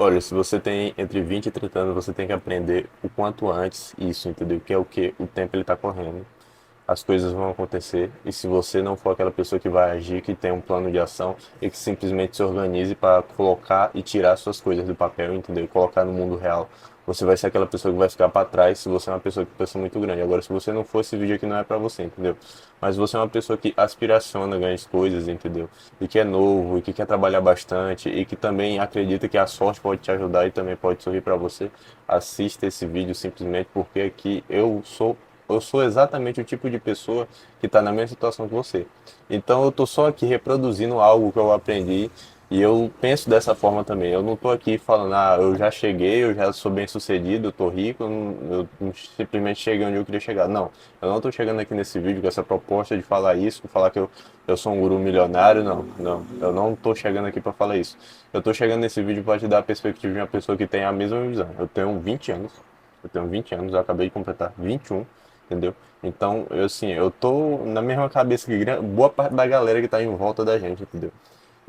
Olha, se você tem entre 20 e 30 anos, você tem que aprender o quanto antes isso, entendeu? Que é o que? O tempo ele tá correndo. As coisas vão acontecer e se você não for aquela pessoa que vai agir, que tem um plano de ação e que simplesmente se organize para colocar e tirar suas coisas do papel, entendeu? E colocar no mundo real, você vai ser aquela pessoa que vai ficar para trás se você é uma pessoa que pensa muito grande. Agora, se você não for, esse vídeo aqui não é para você, entendeu? Mas você é uma pessoa que aspiraciona grandes coisas, entendeu? E que é novo, e que quer trabalhar bastante, e que também acredita que a sorte pode te ajudar e também pode sorrir para você. Assista esse vídeo simplesmente porque aqui eu sou exatamente o tipo de pessoa que está na mesma situação que você. Então eu estou só aqui reproduzindo algo que eu aprendi e eu penso dessa forma também. Eu não estou aqui falando, eu já cheguei, eu já sou bem sucedido, eu estou rico, eu não simplesmente cheguei onde eu queria chegar. Não, eu não estou chegando aqui nesse vídeo com essa proposta de falar isso, falar que eu sou um guru milionário, não, não. Eu não estou chegando aqui para falar isso. Eu estou chegando nesse vídeo para te dar a perspectiva de uma pessoa que tem a mesma visão. Eu tenho 20 anos, eu acabei de completar 21, entendeu? Então, eu tô na mesma cabeça que boa parte da galera que tá em volta da gente, entendeu?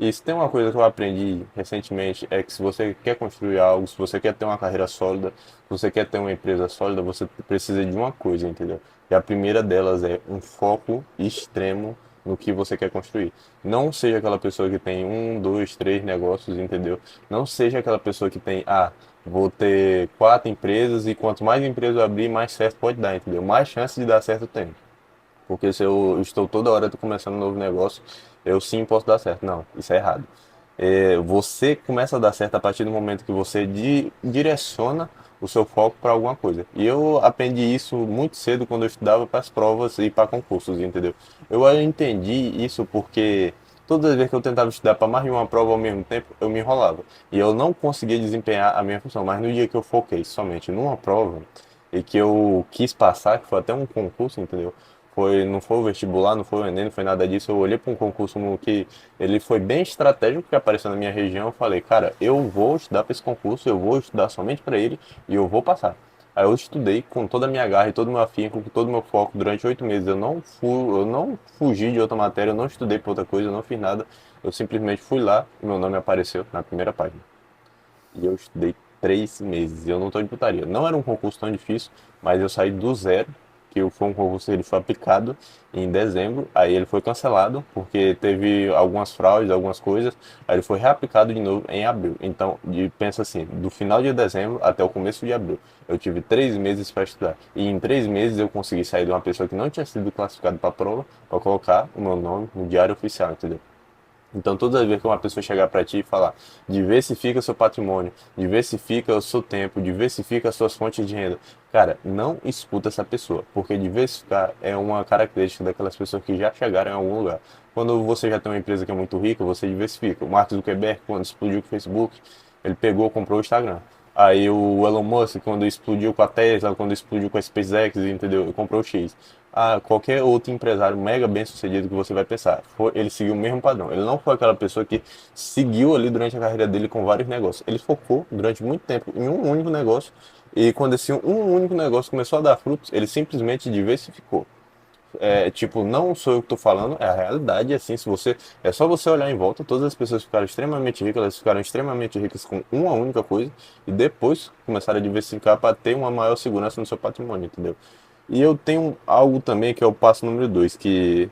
E se tem uma coisa que eu aprendi recentemente é que se você quer construir algo, se você quer ter uma carreira sólida, se você quer ter uma empresa sólida, você precisa de uma coisa, entendeu? E a primeira delas é um foco extremo no que você quer construir. Não seja aquela pessoa que tem um, dois, três negócios, entendeu? Não seja aquela pessoa que tem, vou ter 4 empresas e quanto mais empresas eu abrir, mais certo pode dar, entendeu? Mais chance de dar certo tem. Porque se eu estou toda hora começando um novo negócio, eu sim posso dar certo. Não, isso é errado. Você começa a dar certo a partir do momento que você direciona o seu foco para alguma coisa. E eu aprendi isso muito cedo quando eu estudava para as provas e para concursos, entendeu? Eu entendi isso porque todas as vezes que eu tentava estudar para mais de uma prova ao mesmo tempo, eu me enrolava. E eu não conseguia desempenhar a minha função. Mas no dia que eu foquei somente numa prova e que eu quis passar, que foi até um concurso, entendeu? Não foi o vestibular, não foi o Enem, não foi nada disso. Eu olhei para um concurso que ele foi bem estratégico que apareceu na minha região. Eu falei, cara, eu vou estudar para esse concurso, eu vou estudar somente para ele e eu vou passar. Aí eu estudei com toda a minha garra e todo o meu afinco, com todo o meu foco durante 8 meses. Eu não fugi de outra matéria, eu não estudei para outra coisa, eu não fiz nada. Eu simplesmente fui lá e meu nome apareceu na primeira página. E eu estudei 3 meses. E eu não estou de putaria. Não era um concurso tão difícil, mas eu saí do zero. Que foi um concurso que ele foi aplicado em dezembro, aí ele foi cancelado porque teve algumas fraudes, algumas coisas, aí ele foi reaplicado de novo em abril. Então, pensa assim, do final de dezembro até o começo de abril, eu tive 3 meses para estudar. E em 3 meses eu consegui sair de uma pessoa que não tinha sido classificada para a prova, para colocar o meu nome no diário oficial, entendeu? Então, toda vez que uma pessoa chegar para ti e falar, diversifica seu patrimônio, diversifica o seu tempo, diversifica as suas fontes de renda, cara, não escuta essa pessoa, porque diversificar é uma característica daquelas pessoas que já chegaram em algum lugar. Quando você já tem uma empresa que é muito rica, você diversifica. O Mark Zuckerberg, quando explodiu com o Facebook, ele pegou, comprou o Instagram. Aí o Elon Musk, quando explodiu com a Tesla, quando explodiu com a SpaceX, entendeu? Ele comprou o X. Qualquer outro empresário mega bem sucedido que você vai pensar, ele seguiu o mesmo padrão. Ele não foi aquela pessoa que seguiu ali durante a carreira dele com vários negócios. Ele focou durante muito tempo em um único negócio e quando esse um único negócio começou a dar frutos, ele simplesmente diversificou. Tipo, não sou eu que estou falando, é a realidade, assim, se você, é só você olhar em volta, todas as pessoas ficaram extremamente ricas, elas ficaram extremamente ricas com uma única coisa e depois começaram a diversificar para ter uma maior segurança no seu patrimônio, entendeu? E eu tenho algo também que é o passo número 2 que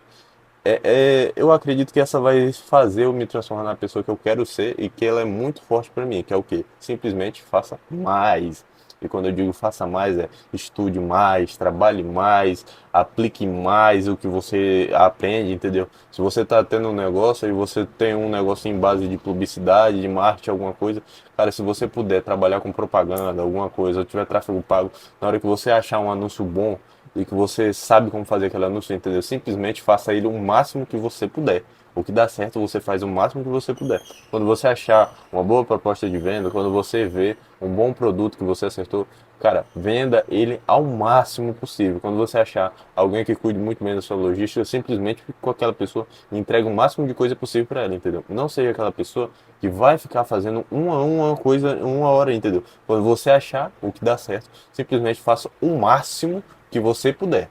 eu acredito que essa vai fazer eu me transformar na pessoa que eu quero ser e que ela é muito forte para mim, que é o quê? Simplesmente faça mais. E quando eu digo faça mais, estude mais, trabalhe mais, aplique mais o que você aprende, entendeu? Se você está tendo um negócio e você tem um negócio em base de publicidade, de marketing, alguma coisa, cara, se você puder trabalhar com propaganda, alguma coisa, ou tiver tráfego pago, na hora que você achar um anúncio bom, e que você sabe como fazer aquele anúncio, entendeu? Simplesmente faça ele o máximo que você puder. O que dá certo, você faz o máximo que você puder. Quando você achar uma boa proposta de venda, quando você vê um bom produto que você acertou, cara, venda ele ao máximo possível. Quando você achar alguém que cuide muito bem da sua logística, simplesmente fique com aquela pessoa e entregue o máximo de coisa possível para ela, entendeu? Não seja aquela pessoa que vai ficar fazendo uma coisa uma hora, entendeu? Quando você achar o que dá certo, simplesmente faça o máximo que você puder.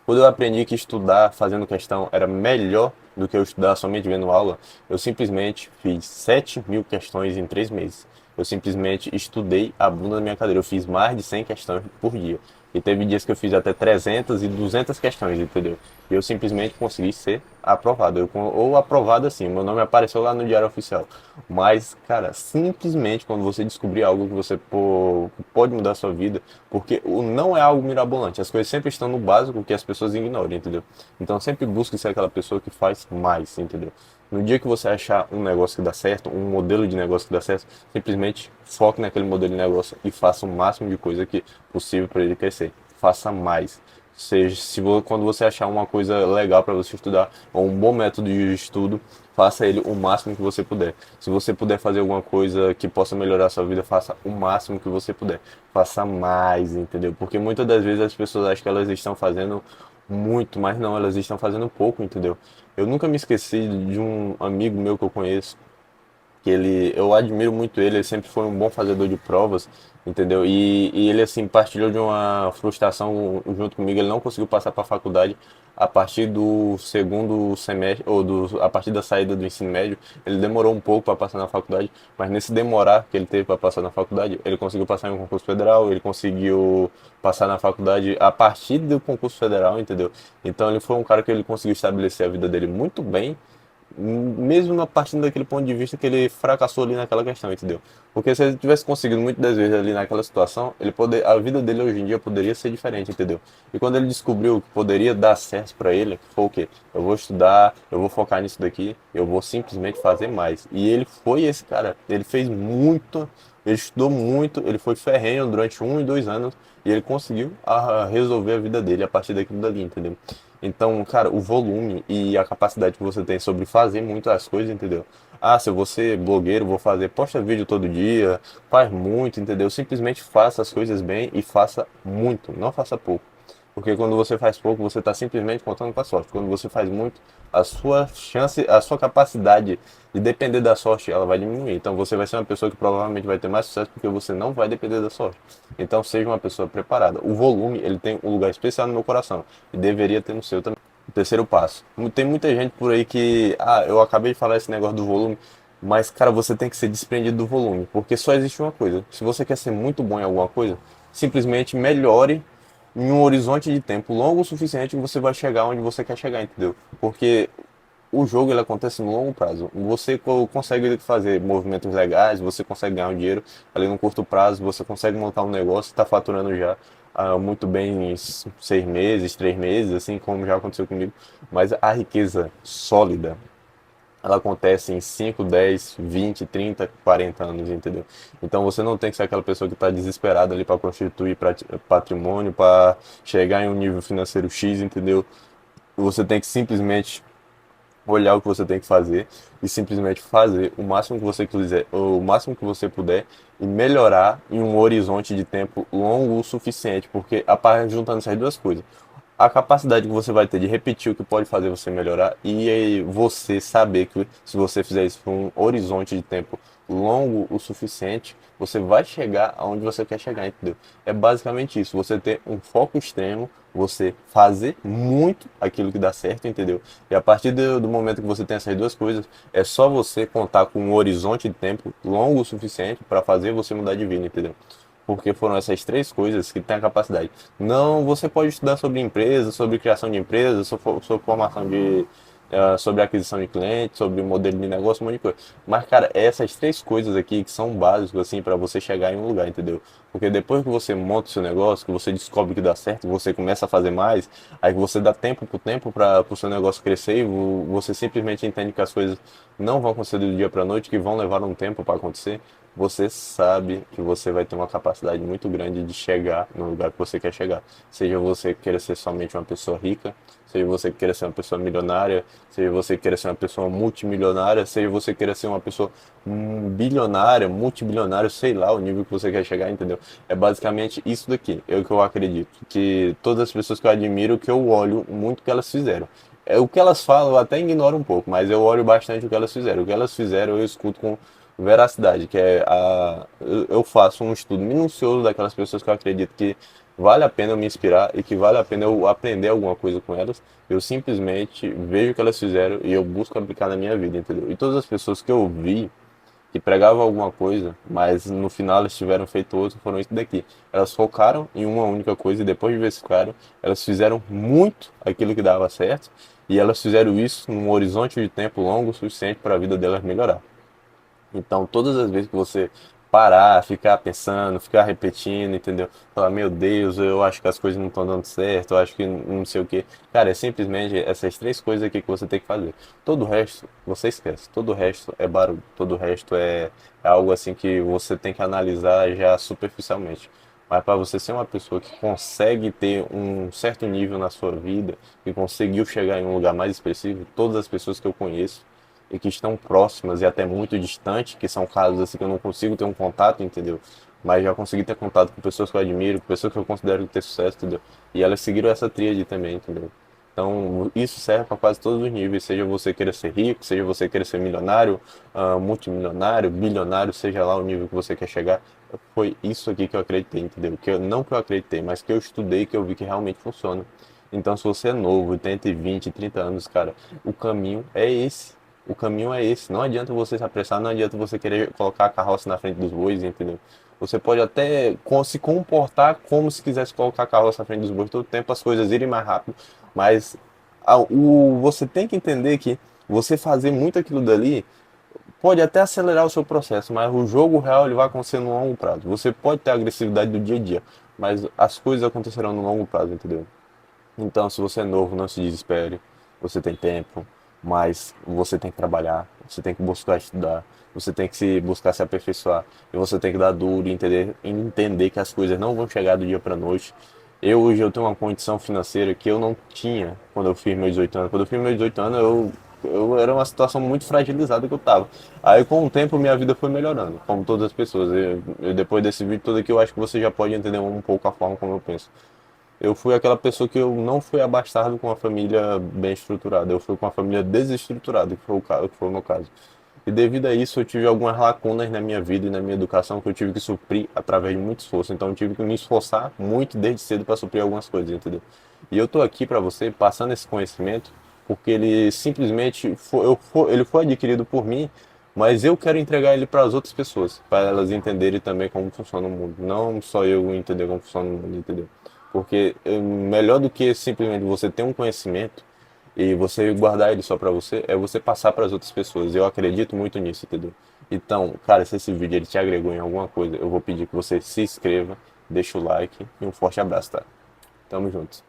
Quando eu aprendi que estudar fazendo questão era melhor do que eu estudar somente vendo aula, eu simplesmente fiz 7.000 questões em 3 meses. Eu simplesmente estudei a bunda da minha cadeira. Eu fiz mais de 100 questões por dia. E teve dias que eu fiz até 300 e 200 questões, entendeu? E eu simplesmente consegui ser aprovado. Ou aprovado assim, meu nome apareceu lá no Diário Oficial. Mas, cara, simplesmente quando você descobrir algo que você pode mudar a sua vida, porque não é algo mirabolante, as coisas sempre estão no básico que as pessoas ignoram, entendeu? Então sempre busque ser aquela pessoa que faz mais, entendeu? No dia que você achar um negócio que dá certo, um modelo de negócio que dá certo, simplesmente foque naquele modelo de negócio e faça o máximo de coisa que possível para ele crescer. Faça mais. Seja, quando você achar uma coisa legal para você estudar, ou um bom método de estudo, faça ele o máximo que você puder. Se você puder fazer alguma coisa que possa melhorar a sua vida, faça o máximo que você puder. Faça mais, entendeu? Porque muitas das vezes as pessoas acham que elas estão fazendo muito, mas não, elas estão fazendo pouco, entendeu? Eu nunca me esqueci de um amigo meu que eu conheço, que eu admiro muito ele sempre foi um bom fazedor de provas, entendeu? E ele, assim, partilhou de uma frustração junto comigo, ele não conseguiu passar para a faculdade a partir do segundo semestre, a partir da saída do ensino médio, ele demorou um pouco para passar na faculdade, mas nesse demorar que ele teve para passar na faculdade, ele conseguiu passar em um concurso federal, ele conseguiu passar na faculdade a partir do concurso federal, entendeu? Então ele foi um cara que ele conseguiu estabelecer a vida dele muito bem, mesmo na partindo daquele ponto de vista que ele fracassou ali naquela questão, entendeu? Porque se ele tivesse conseguido muitas das vezes ali naquela situação, a vida dele hoje em dia poderia ser diferente, entendeu? E quando ele descobriu que poderia dar certo para ele, foi o quê? Eu vou estudar, eu vou focar nisso daqui, eu vou simplesmente fazer mais. E ele foi esse cara, ele fez muito, ele estudou muito, ele foi ferrenho durante 1 e 2 anos e ele conseguiu resolver a vida dele a partir daquilo dali, entendeu? Então, cara, o volume e a capacidade que você tem sobre fazer muitas coisas, entendeu? Ah, se eu vou ser blogueiro, vou fazer, posta vídeo todo dia, faz muito, entendeu? Simplesmente faça as coisas bem e faça muito, não faça pouco. Porque quando você faz pouco, você está simplesmente contando com a sorte. Quando você faz muito, a sua chance, a sua capacidade de depender da sorte, ela vai diminuir. Então você vai ser uma pessoa que provavelmente vai ter mais sucesso porque você não vai depender da sorte. Então seja uma pessoa preparada. O volume, ele tem um lugar especial no meu coração e deveria ter no seu também. O terceiro passo. Tem muita gente por aí que, eu acabei de falar esse negócio do volume, mas cara, você tem que ser desprendido do volume, porque só existe uma coisa. Se você quer ser muito bom em alguma coisa, simplesmente melhore em um horizonte de tempo longo o suficiente que você vai chegar onde você quer chegar, entendeu? Porque o jogo ele acontece no longo prazo. Você consegue fazer movimentos legais, você consegue ganhar um dinheiro ali no curto prazo, você consegue montar um negócio, está faturando já muito bem em 6 meses, 3 meses, assim como já aconteceu comigo. Mas a riqueza sólida, ela acontece em 5, 10, 20, 30, 40 anos, entendeu? Então você não tem que ser aquela pessoa que está desesperada ali para constituir patrimônio, para chegar em um nível financeiro X, entendeu? Você tem que simplesmente olhar o que você tem que fazer e simplesmente fazer o máximo que você quiser, o máximo que você puder e melhorar em um horizonte de tempo longo o suficiente, porque a parte juntando essas duas coisas, a capacidade que você vai ter de repetir o que pode fazer você melhorar e aí você saber que se você fizer isso por um horizonte de tempo longo o suficiente, você vai chegar aonde você quer chegar, entendeu? É basicamente isso, você ter um foco extremo, você fazer muito aquilo que dá certo, entendeu? E a partir do momento que você tem essas duas coisas, é só você contar com um horizonte de tempo longo o suficiente para fazer você mudar de vida, entendeu? Porque foram essas três coisas que têm a capacidade. Não, você pode estudar sobre empresa, sobre criação de empresa, sobre formação sobre aquisição de clientes, sobre modelo de negócio, um monte de coisa. Mas, cara, essas três coisas aqui que são básicas, assim, para você chegar em um lugar, entendeu? Porque depois que você monta o seu negócio, que você descobre que dá certo, que você começa a fazer mais, aí que você dá tempo pro tempo para o seu negócio crescer e você simplesmente entende que as coisas não vão acontecer do dia para noite, que vão levar um tempo para acontecer, você sabe que você vai ter uma capacidade muito grande de chegar no lugar que você quer chegar. Seja você queira ser somente uma pessoa rica, seja você queira ser uma pessoa milionária, seja você queira ser uma pessoa multimilionária, seja você queira ser uma pessoa bilionária, multibilionária, sei lá o nível que você quer chegar, entendeu? É basicamente isso daqui, é o que eu acredito. Que todas as pessoas que eu admiro, que eu olho muito o que elas fizeram. É o que elas falam, eu até ignoro um pouco, mas eu olho bastante o que elas fizeram. O que elas fizeram eu escuto com veracidade, que é eu faço um estudo minucioso daquelas pessoas que eu acredito que vale a pena eu me inspirar e que vale a pena eu aprender alguma coisa com elas, eu simplesmente vejo o que elas fizeram e eu busco aplicar na minha vida, entendeu? E todas as pessoas que eu vi que pregavam alguma coisa, mas no final elas tiveram feito outra, foram isso daqui. Elas focaram em uma única coisa e depois diversificaram, elas fizeram muito aquilo que dava certo e elas fizeram isso num horizonte de tempo longo o suficiente para a vida delas melhorar. Então, todas as vezes que você parar, ficar pensando, ficar repetindo, entendeu? Falar, meu Deus, eu acho que as coisas não estão dando certo, eu acho que não sei o quê. Cara, é simplesmente essas três coisas aqui que você tem que fazer. Todo o resto, você esquece. Todo o resto é barulho. Todo o resto é algo assim que você tem que analisar já superficialmente. Mas para você ser uma pessoa que consegue ter um certo nível na sua vida, que conseguiu chegar em um lugar mais expressivo, todas as pessoas que eu conheço, e que estão próximas e até muito distantes, que são casos assim que eu não consigo ter um contato, entendeu? Mas já consegui ter contato com pessoas que eu admiro, com pessoas que eu considero ter sucesso, entendeu? E elas seguiram essa tríade também, entendeu? Então, isso serve para quase todos os níveis, seja você queira ser rico, seja você queira ser milionário, multimilionário, bilionário, seja lá o nível que você quer chegar. Foi isso aqui que eu acreditei, entendeu? Não que eu acreditei, mas que eu estudei, que eu vi que realmente funciona. Então, se você é novo, tem entre 20 e 30 anos, cara, o caminho é esse. O caminho é esse. Não adianta você se apressar, não adianta você querer colocar a carroça na frente dos bois, entendeu? Você pode até se comportar como se quisesse colocar a carroça na frente dos bois todo o tempo, as coisas irem mais rápido, mas você tem que entender que você fazer muito aquilo dali pode até acelerar o seu processo, mas o jogo real ele vai acontecer no longo prazo. Você pode ter a agressividade do dia a dia, mas as coisas acontecerão no longo prazo, entendeu? Então, se você é novo, não se desespere. Você tem tempo, mas você tem que trabalhar, você tem que buscar estudar, você tem que se buscar se aperfeiçoar. E você tem que dar duro e entender que as coisas não vão chegar do dia para noite. Hoje eu tenho uma condição financeira que eu não tinha quando eu fiz meus 18 anos. Quando eu fiz meus 18 anos, eu era uma situação muito fragilizada que eu tava. Aí com o tempo minha vida foi melhorando, como todas as pessoas. Depois desse vídeo todo aqui, eu acho que você já pode entender um pouco a forma como eu penso. Eu fui aquela pessoa que eu não fui abastado com uma família bem estruturada. Eu fui com uma família desestruturada, que foi o meu caso. E devido a isso, eu tive algumas lacunas na minha vida e na minha educação que eu tive que suprir através de muito esforço. Então, eu tive que me esforçar muito desde cedo para suprir algumas coisas, entendeu? E eu tô aqui para você passando esse conhecimento porque ele simplesmente ele foi adquirido por mim, mas eu quero entregar ele para as outras pessoas, para elas entenderem também como funciona o mundo. Não só eu entender como funciona o mundo, entendeu? Porque melhor do que simplesmente você ter um conhecimento e você guardar ele só para você, é você passar para as outras pessoas. Eu acredito muito nisso, entendeu? Então, cara, se esse vídeo ele te agregou em alguma coisa, eu vou pedir que você se inscreva, deixa o like e um forte abraço, tá? Tamo junto.